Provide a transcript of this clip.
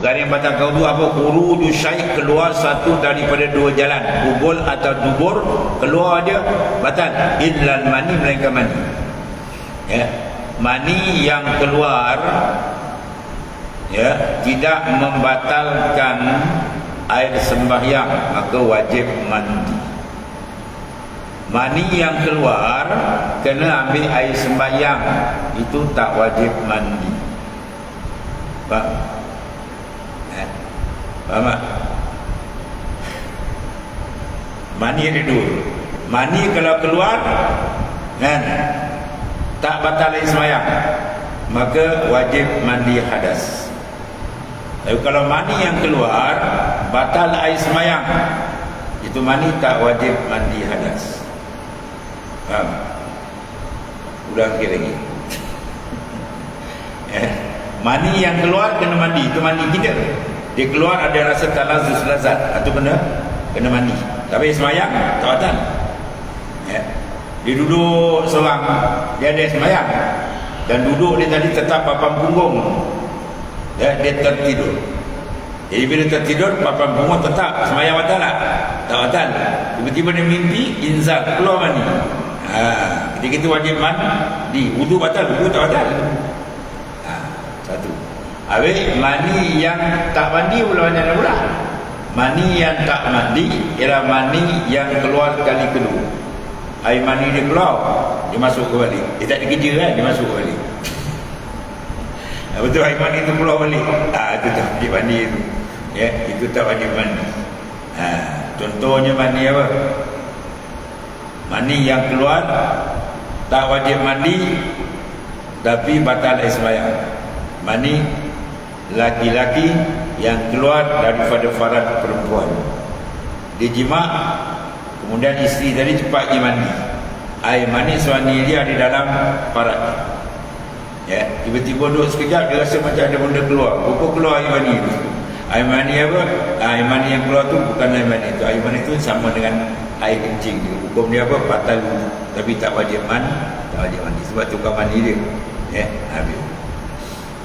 Perkara yang batalkan wudu apa? Khuruju syai' keluar satu daripada dua jalan, kubul atau dubur, keluar dia batal. Illal mani, melainkan mani. Ya, mani yang keluar ya tidak membatalkan air sembahyang, maka wajib mandi. Mani yang keluar kena ambil air sembahyang, itu tak wajib mandi. Faham? Faham tak? Mani ada dua. Mani kalau keluar kan tak batal air sembahyang, maka wajib mandi hadas. Tapi kalau mani yang keluar batal air sembahyang, itu mani tak wajib mandi hadas. Faham? Ulang lagi. Mani yang keluar kena mandi, itu mandi kita. Dia keluar ada rasa talazzuz, lazat, itu kena mandi. Tapi sembahyang tak batal. Ya. Dia duduk seorang, dia ada sembahyang, dan duduk dia tadi tetap papan punggung. Ya, dia tertidur. Jadi bila tertidur, papan punggung tetap, sembahyang batal tak? Tak batal. Tiba-tiba dia mimpi, inzal, keluar mani. Ketika itu wajib mandi. Wudu batal, wudu tak batal. Satu. Habis mani yang tak mandi pula macam mana pula? Mani yang tak mandi ialah mani yang keluar kali kedua. Air mani dia keluar, dia masuk kembali. Dia tak ada kerja kan, dia masuk kembali. Betul, air mani itu keluar balik. Itu tak wajib mandi itu. Ya, itu tak wajib mandi. Contohnya mani apa? Mani yang keluar tak wajib mandi, tapi batal air sembahyang. Mani laki-laki yang keluar daripada farad perempuan, dia jima', kemudian isteri tadi cepat pergi mandi. Air mani suami dia ada dalam farad. Ya, tiba-tiba duduk sekejap, dia rasa macam ada benda keluar. Pukul keluar air mani itu. Air mani apa? Air mani yang keluar tu bukan air mani itu. Air mani itu sama dengan air kencing. Hukum dia apa? Batal, tapi tak wajib mandi. Tak wajib mandi sebab tukar mandi dia. Ya, habis.